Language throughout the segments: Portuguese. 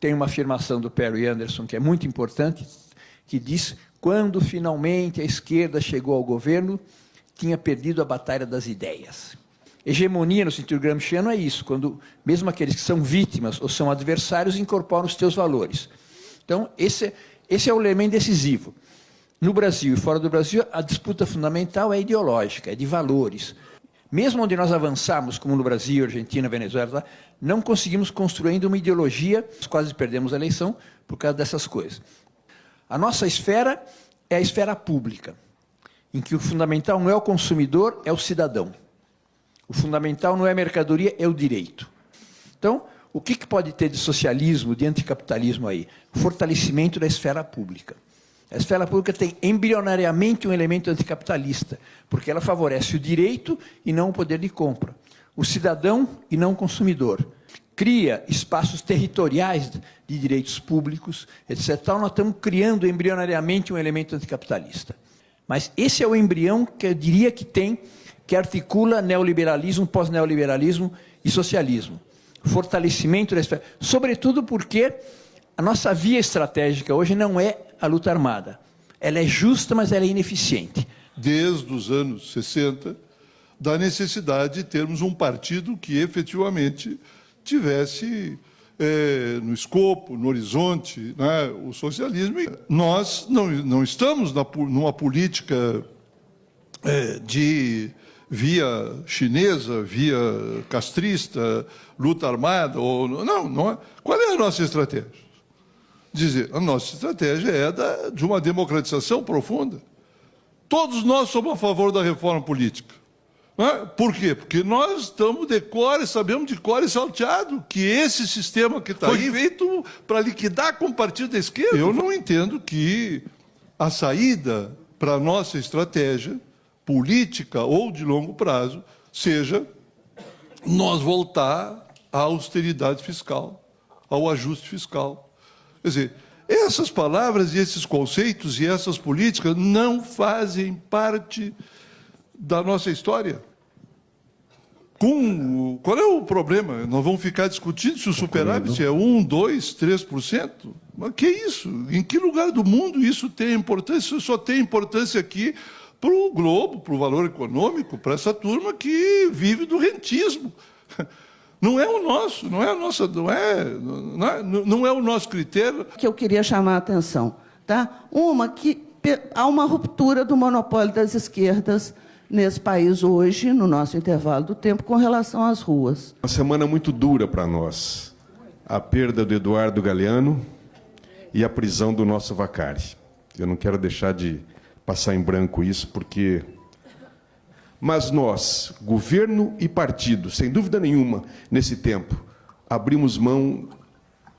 tem uma afirmação do Perry Anderson que é muito importante, que diz: quando finalmente a esquerda chegou ao governo, tinha perdido a batalha das ideias. Hegemonia, no sentido gramsciano, é isso, quando mesmo aqueles que são vítimas ou são adversários incorporam os teus valores. Então, esse é o elemento decisivo. No Brasil e fora do Brasil, a disputa fundamental é ideológica, é de valores. Mesmo onde nós avançamos, como no Brasil, Argentina, Venezuela, não conseguimos construir ainda uma ideologia, quase perdemos a eleição por causa dessas coisas. A nossa esfera é a esfera pública, em que o fundamental não é o consumidor, é o cidadão. O fundamental não é a mercadoria, é o direito. Então, o que pode ter de socialismo, de anticapitalismo aí? Fortalecimento da esfera pública. A esfera pública tem embrionariamente um elemento anticapitalista, porque ela favorece o direito e não o poder de compra, o cidadão e não o consumidor. Cria espaços territoriais de direitos públicos, etc. Então, nós estamos criando embrionariamente um elemento anticapitalista. Mas esse é o embrião que eu diria que articula neoliberalismo, pós-neoliberalismo e socialismo. Fortalecimento da esfera, sobretudo porque a nossa via estratégica hoje não é a luta armada. Ela é justa, mas ela é ineficiente. Desde os anos 60, da necessidade de termos um partido que efetivamente tivesse no escopo, no horizonte, né, o socialismo. Nós não estamos numa política de via chinesa, via castrista, luta armada, ou não é. Qual é a nossa estratégia? Dizer, a nossa estratégia é de uma democratização profunda. Todos nós somos a favor da reforma política. Não é? Por quê? Porque nós estamos de cor, sabemos de cor e salteado que esse sistema que está aí foi feito para liquidar com o partido da esquerda. Eu não entendo que a saída para a nossa estratégia política ou de longo prazo seja nós voltar à austeridade fiscal, ao ajuste fiscal. Quer dizer, essas palavras e esses conceitos e essas políticas não fazem parte da nossa história. Qual é o problema? Nós vamos ficar discutindo se o superávit é 1, 2, 3%? Mas que isso? Em que lugar do mundo isso tem importância? Isso só tem importância aqui para o globo, para o valor econômico, para essa turma que vive do rentismo. Não é o nosso, não é o nosso critério. Que eu queria chamar a atenção, tá? Que há uma ruptura do monopólio das esquerdas nesse país hoje, no nosso intervalo do tempo, com relação às ruas. Uma semana muito dura para nós. A perda do Eduardo Galeano e a prisão do nosso Vacari. Eu não quero deixar de passar em branco isso, porque... Mas nós, governo e partido, sem dúvida nenhuma, nesse tempo, abrimos mão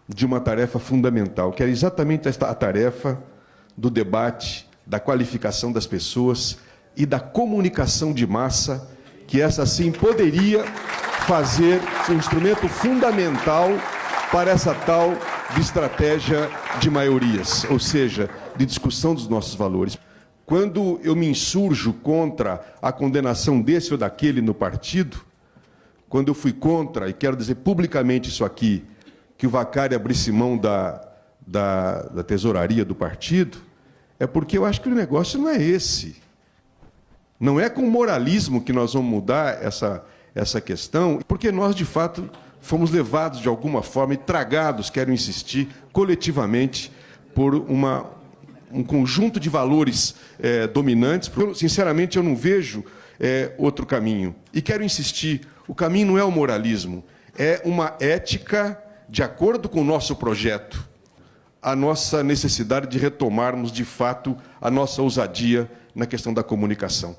de uma tarefa fundamental, que era exatamente a tarefa do debate, da qualificação das pessoas e da comunicação de massa, que essa sim poderia fazer um instrumento fundamental para essa tal de estratégia de maiorias, ou seja, de discussão dos nossos valores. Quando eu me insurjo contra a condenação desse ou daquele no partido, quando eu fui contra, e quero dizer publicamente isso aqui, que o Vacari abrisse mão da tesouraria do partido, é porque eu acho que o negócio não é esse. Não é com moralismo que nós vamos mudar essa questão, porque nós, de fato, fomos levados de alguma forma e tragados, quero insistir, coletivamente, por um conjunto de valores dominantes. Sinceramente, eu não vejo outro caminho. E quero insistir, o caminho não é o moralismo, é uma ética de acordo com o nosso projeto, a nossa necessidade de retomarmos, de fato, a nossa ousadia na questão da comunicação.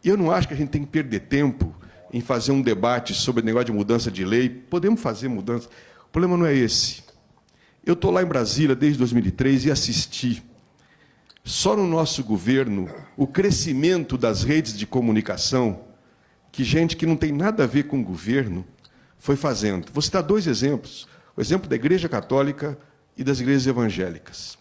Eu não acho que a gente tem que perder tempo em fazer um debate sobre o negócio de mudança de lei. Podemos fazer mudança. O problema não é esse. Eu estou lá em Brasília desde 2003 e assisti, só no nosso governo, o crescimento das redes de comunicação que gente que não tem nada a ver com o governo foi fazendo. Vou citar dois exemplos. O exemplo da Igreja Católica e das igrejas evangélicas.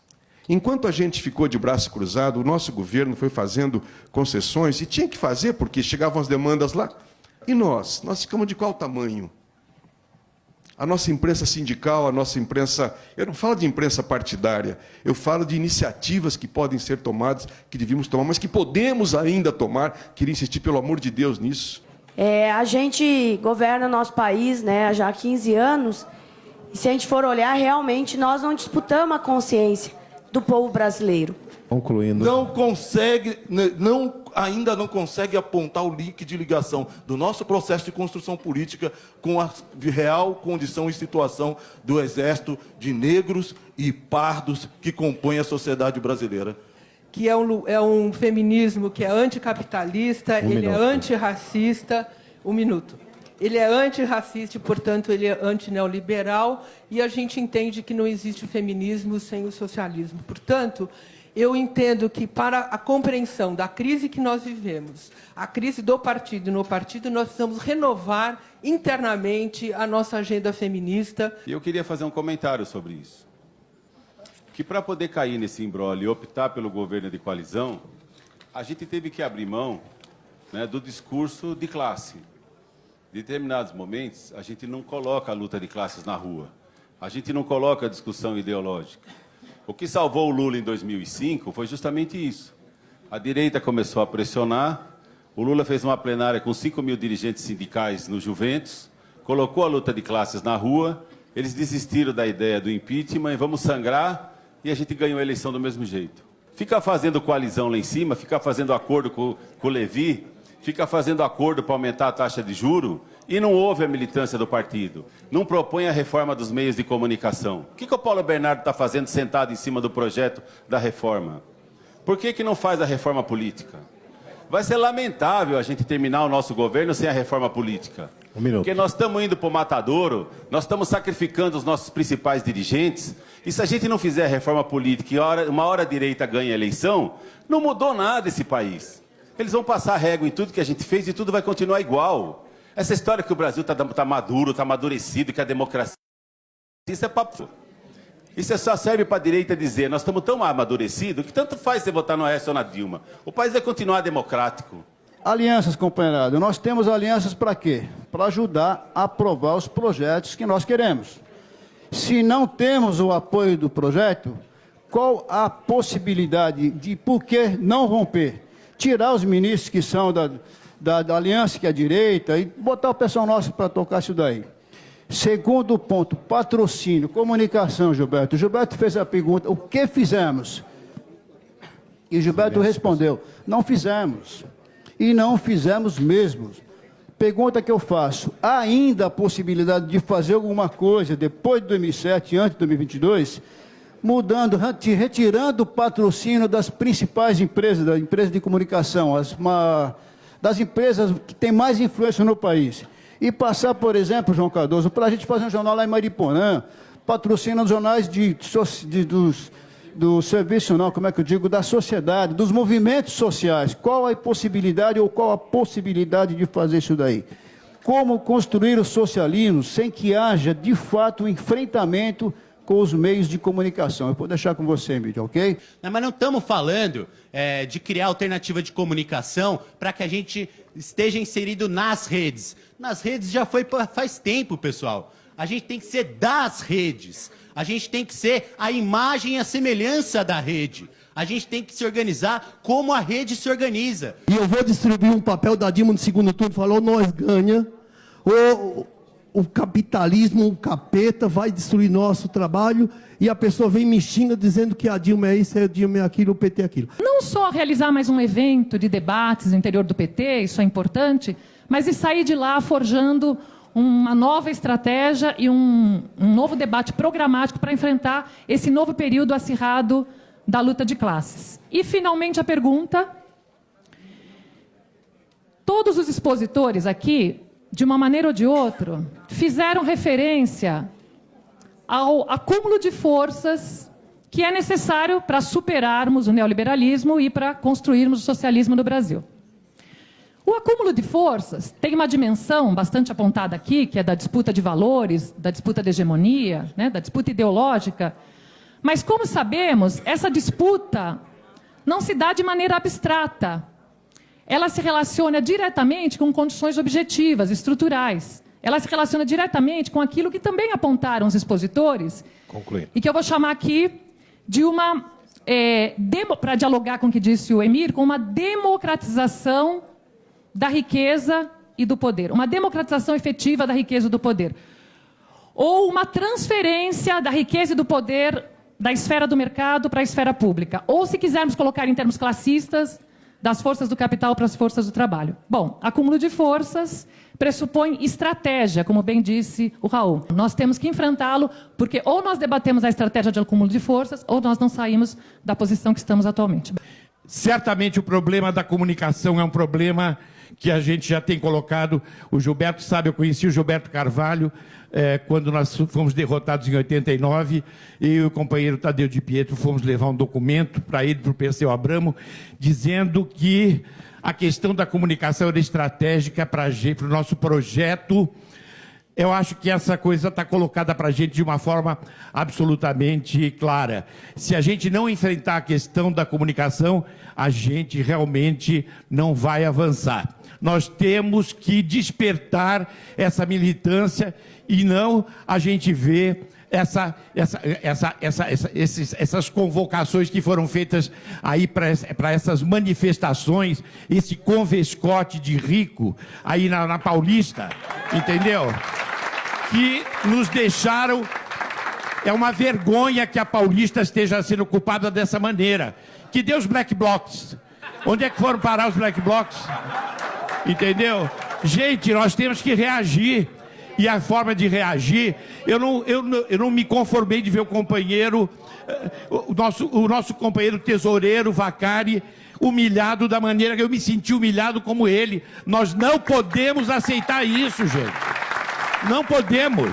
Enquanto a gente ficou de braço cruzado, o nosso governo foi fazendo concessões, e tinha que fazer, porque chegavam as demandas lá. E nós ficamos de qual tamanho? A nossa imprensa sindical, a nossa imprensa... Eu não falo de imprensa partidária, eu falo de iniciativas que podem ser tomadas, que devíamos tomar, mas que podemos ainda tomar. Queria insistir, pelo amor de Deus, nisso. A gente governa o nosso país, né, há já 15 anos, e se a gente for olhar, realmente nós não disputamos a consciência do povo brasileiro. Concluindo. Ainda não consegue apontar o link de ligação do nosso processo de construção política com a real condição e situação do exército de negros e pardos que compõem a sociedade brasileira. Que é um feminismo que é anticapitalista, ele é antirracista. Um minuto. Ele é antirracista e, portanto, ele é antineoliberal, e a gente entende que não existe feminismo sem o socialismo. Portanto, eu entendo que, para a compreensão da crise que nós vivemos, a crise do partido e no partido, nós precisamos renovar internamente a nossa agenda feminista. E eu queria fazer um comentário sobre isso. Que, para poder cair nesse imbróglio e optar pelo governo de coalizão, a gente teve que abrir mão, né, do discurso de classe. Em determinados momentos, a gente não coloca a luta de classes na rua. A gente não coloca a discussão ideológica. O que salvou o Lula em 2005 foi justamente isso. A direita começou a pressionar, o Lula fez uma plenária com 5 mil dirigentes sindicais no Juventus, colocou a luta de classes na rua, eles desistiram da ideia do impeachment, e vamos sangrar, e a gente ganhou a eleição do mesmo jeito. Fica fazendo coalizão lá em cima, fica fazendo acordo com o Levi, fica fazendo acordo para aumentar a taxa de juros, e não ouve a militância do partido. Não propõe a reforma dos meios de comunicação. O que o Paulo Bernardo está fazendo sentado em cima do projeto da reforma? Por que não faz a reforma política? Vai ser lamentável a gente terminar o nosso governo sem a reforma política. Um minuto. Porque nós estamos indo para o matadouro, nós estamos sacrificando os nossos principais dirigentes, e se a gente não fizer a reforma política e uma hora a direita ganha a eleição, não mudou nada esse país. Eles vão passar régua em tudo que a gente fez e tudo vai continuar igual. Essa história que o Brasil está maduro, está amadurecido, que a democracia... Isso é papo. Isso só serve para a direita dizer, nós estamos tão amadurecidos que tanto faz você votar no Aécio ou na Dilma. O país vai continuar democrático. Alianças, companheirado. Nós temos alianças para quê? Para ajudar a aprovar os projetos que nós queremos. Se não temos o apoio do projeto, qual a possibilidade de por que não romper? Tirar os ministros que são da aliança, que é a direita, e botar o pessoal nosso para tocar isso daí. Segundo ponto, patrocínio, comunicação, Gilberto. O Gilberto fez a pergunta, o que fizemos? E Gilberto respondeu, não fizemos. E não fizemos mesmo. Pergunta que eu faço, há ainda a possibilidade de fazer alguma coisa depois de 2007, antes de 2022, mudando, retirando o patrocínio das principais empresas, da empresa de comunicação, das empresas que têm mais influência no país. E passar, por exemplo, João Cardoso, para a gente fazer um jornal lá em Mariporã, patrocina os jornais do serviço, não, como é que eu digo, da sociedade, dos movimentos sociais. Qual a possibilidade ou qual a possibilidade de fazer isso daí? Como construir o socialismo sem que haja, de fato, um enfrentamento com os meios de comunicação. Eu vou deixar com você, Mídia, ok? Não, mas não estamos falando de criar alternativa de comunicação para que a gente esteja inserido nas redes. Nas redes já foi faz tempo, pessoal. A gente tem que ser das redes. A gente tem que ser a imagem e a semelhança da rede. A gente tem que se organizar como a rede se organiza. E eu vou distribuir um papel da Dilma no segundo turno, falou, nós ganha, o capitalismo, o capeta, vai destruir nosso trabalho, e a pessoa vem me xinga dizendo que a Dilma é isso, a Dilma é aquilo, o PT é aquilo. Não só realizar mais um evento de debates no interior do PT, isso é importante, mas e sair de lá forjando uma nova estratégia e um novo debate programático para enfrentar esse novo período acirrado da luta de classes. E, finalmente, a pergunta. Todos os expositores aqui, de uma maneira ou de outra, fizeram referência ao acúmulo de forças que é necessário para superarmos o neoliberalismo e para construirmos o socialismo no Brasil. O acúmulo de forças tem uma dimensão bastante apontada aqui, que é da disputa de valores, da disputa de hegemonia, né, da disputa ideológica. Mas, como sabemos, essa disputa não se dá de maneira abstrata. Ela se relaciona diretamente com condições objetivas, estruturais. ela se relaciona diretamente com aquilo que também apontaram os expositores, Concluindo. e que eu vou chamar aqui de uma, para dialogar com o que disse o Emir, com uma democratização da riqueza e do poder, uma democratização efetiva da riqueza e do poder, ou uma transferência da riqueza e do poder da esfera do mercado para a esfera pública, ou, se quisermos colocar em termos classistas, das forças do capital para as forças do trabalho. Bom, acúmulo de forças pressupõe estratégia, como bem disse o Raul. Nós temos que enfrentá-lo, porque ou nós debatemos a estratégia de acúmulo de forças, ou nós não saímos da posição que estamos atualmente. Certamente o problema da comunicação é um problema que a gente já tem colocado. O Gilberto sabe, eu conheci o Gilberto Carvalho quando nós fomos derrotados em 89, e o companheiro Tadeu de Pietro fomos levar um documento para ele, para o Perseu Abramo, dizendo que a questão da comunicação era estratégica para o nosso projeto. Eu acho que essa coisa está colocada para a gente de uma forma absolutamente clara. Se a gente não enfrentar a questão da comunicação, a gente realmente não vai avançar. Nós temos que despertar essa militância e não a gente vê essas convocações que foram feitas aí para essas manifestações, esse convescote de rico aí na Paulista, entendeu? Que nos deixaram... É uma vergonha que a Paulista esteja sendo ocupada dessa maneira. Que deu os black blocs? Onde é que foram parar os black blocs? Entendeu? Gente, nós temos que reagir. E a forma de reagir, eu não me conformei de ver o companheiro, o nosso companheiro tesoureiro, Vacari, humilhado da maneira que eu me senti humilhado como ele. Nós não podemos aceitar isso, gente. Não podemos.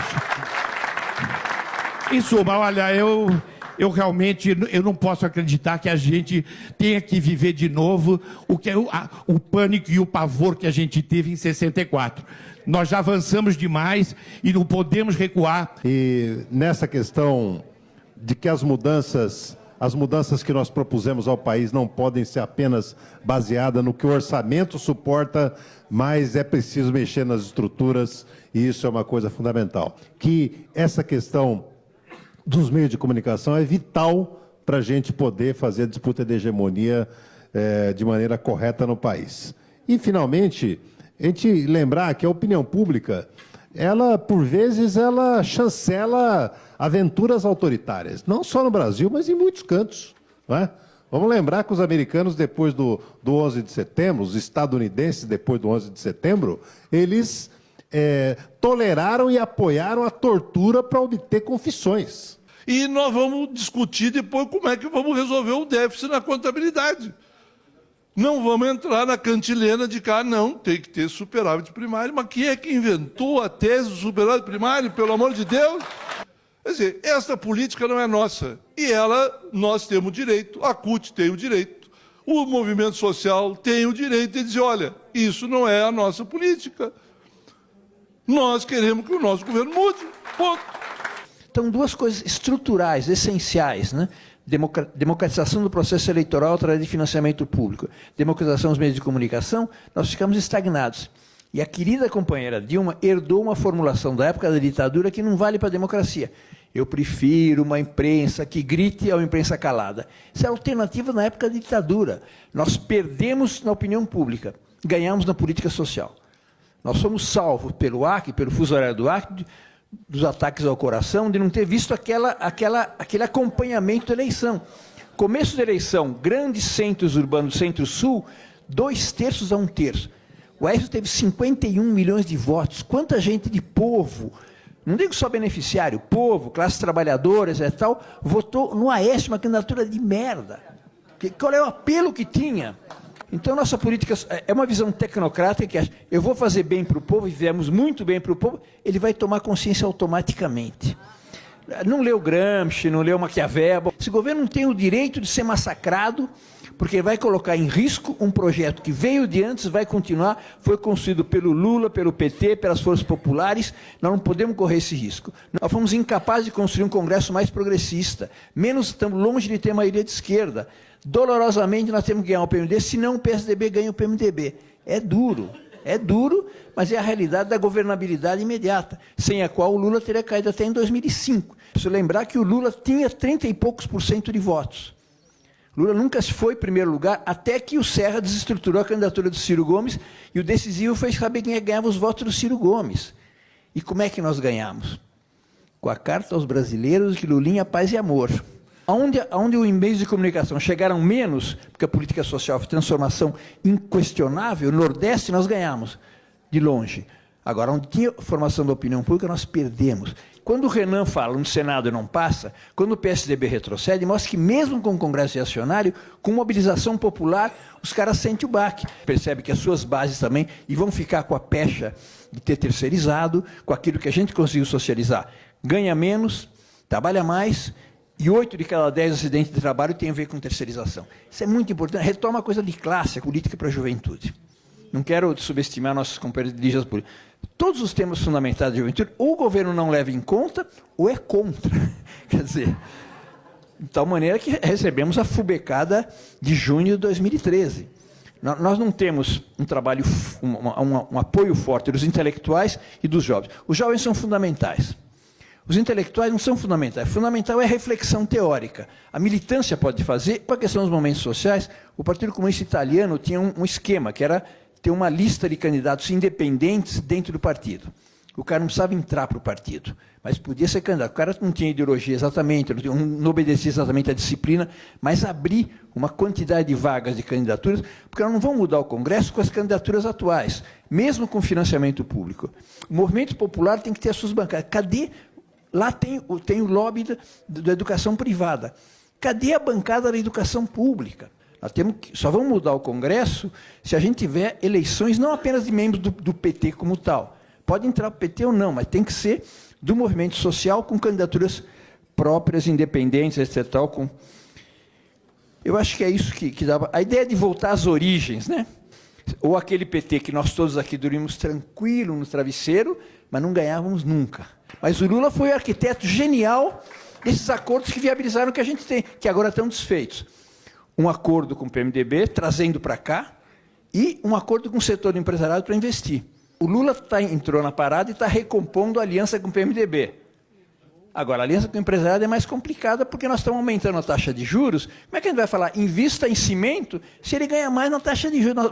Em suma, olha, eu realmente não posso acreditar que a gente tenha que viver de novo o pânico e o pavor que a gente teve em 64. Nós já avançamos demais e não podemos recuar. E nessa questão de que as mudanças que nós propusemos ao país não podem ser apenas baseadas no que o orçamento suporta, mas é preciso mexer nas estruturas, e isso é uma coisa fundamental. Que essa questão dos meios de comunicação é vital para a gente poder fazer a disputa de hegemonia de maneira correta no país. E, finalmente, a gente lembrar que a opinião pública, ela, por vezes, ela chancela aventuras autoritárias, não só no Brasil, mas em muitos cantos, não é? Vamos lembrar que os americanos, depois do 11 de setembro, os estadunidenses, depois do 11 de setembro, eles toleraram e apoiaram a tortura para obter confissões. E nós vamos discutir depois como é que vamos resolver o déficit na contabilidade. Não vamos entrar na cantilena de cá, não, tem que ter superávit primário. Mas quem é que inventou a tese do superávit primário, pelo amor de Deus? Quer dizer, essa política não é nossa. E nós temos direito, a CUT tem o direito, o movimento social tem o direito de dizer, olha, isso não é a nossa política. Nós queremos que o nosso governo mude. Ponto. Então, duas coisas estruturais, essenciais, né? Democratização do processo eleitoral através de financiamento público, democratização dos meios de comunicação, nós ficamos estagnados. E a querida companheira Dilma herdou uma formulação da época da ditadura que não vale para a democracia. Eu prefiro uma imprensa que grite a uma imprensa calada. Isso é a alternativa na época da ditadura. Nós perdemos na opinião pública, ganhamos na política social. Nós somos salvos pelo Acre, pelo fuso horário do Acre, dos ataques ao coração, de não ter visto aquele acompanhamento da eleição. Começo da eleição, grandes centros urbanos, centro-sul, 2/3 a 1/3. O Aécio teve 51 milhões de votos. Quanta gente de povo, não digo só beneficiário, povo, classes trabalhadoras e tal, votou no Aécio, uma candidatura de merda. Qual é o apelo que tinha? Então, nossa política é uma visão tecnocrática que acha, eu vou fazer bem para o povo, e fizemos muito bem para o povo, ele vai tomar consciência automaticamente. Não leu Gramsci, não leu Maquiavel. Esse governo não tem o direito de ser massacrado, porque vai colocar em risco um projeto que veio de antes, vai continuar, foi construído pelo Lula, pelo PT, pelas forças populares, nós não podemos correr esse risco. Nós fomos incapazes de construir um Congresso mais progressista, estamos longe de ter maioria de esquerda. Dolorosamente nós temos que ganhar o PMDB, senão o PSDB ganha o PMDB. É duro. É duro, mas é a realidade da governabilidade imediata, sem a qual o Lula teria caído até em 2005. Preciso lembrar que o Lula tinha 30 e poucos % de votos. Lula nunca foi em primeiro lugar, até que o Serra desestruturou a candidatura do Ciro Gomes, e o decisivo foi saber quem ganhava os votos do Ciro Gomes. E como é que nós ganhamos? Com a carta aos brasileiros de Lulinha, paz e amor. Onde os meios de comunicação chegaram menos, porque a política social foi transformação inquestionável, no Nordeste nós ganhamos, de longe. Agora, onde tinha formação da opinião pública, nós perdemos. Quando o Renan fala no Senado não passa, quando o PSDB retrocede, mostra que mesmo com o Congresso reacionário, com mobilização popular, os caras sentem o baque. Percebe que as suas bases também, e vão ficar com a pecha de ter terceirizado, com aquilo que a gente conseguiu socializar. Ganha menos, trabalha mais, e 8 de cada 10 acidentes de trabalho tem a ver com terceirização. Isso é muito importante. Retoma a coisa de classe, a política para a juventude. Não quero subestimar nossos companheiros de dirigentes políticos. Todos os temas fundamentais da juventude, ou o governo não leva em conta, ou é contra. Quer dizer, de tal maneira que recebemos a fubecada de junho de 2013. Nós não temos um trabalho, um apoio forte dos intelectuais e dos jovens. Os jovens são fundamentais. Os intelectuais não são fundamentais. Fundamental é a reflexão teórica. A militância pode fazer. Para a questão dos movimentos sociais, o Partido Comunista Italiano tinha um esquema, que era ter uma lista de candidatos independentes dentro do partido. O cara não precisava entrar para o partido, mas podia ser candidato. O cara não tinha ideologia exatamente, não obedecia exatamente à disciplina, mas abrir uma quantidade de vagas de candidaturas, porque nós não vamos mudar o Congresso com as candidaturas atuais, mesmo com financiamento público. O movimento popular tem que ter as suas bancadas. Cadê? Lá tem o lobby da educação privada. Cadê a bancada da educação pública? Nós só vamos mudar o Congresso se a gente tiver eleições não apenas de membros do PT como tal. Pode entrar o PT ou não, mas tem que ser do movimento social com candidaturas próprias, independentes, etc. Eu acho que é isso que dá. A ideia de voltar às origens, né? Ou aquele PT que nós todos aqui dormimos tranquilo no travesseiro, mas não ganhávamos nunca. Mas o Lula foi o arquiteto genial desses acordos que viabilizaram o que a gente tem, que agora estão desfeitos. Um acordo com o PMDB, trazendo para cá, e um acordo com o setor empresariado para investir. O Lula entrou na parada e está recompondo a aliança com o PMDB. Agora, a aliança com o empresariado é mais complicada, porque nós estamos aumentando a taxa de juros. Como é que a gente vai falar, invista em cimento, se ele ganha mais na taxa de juros?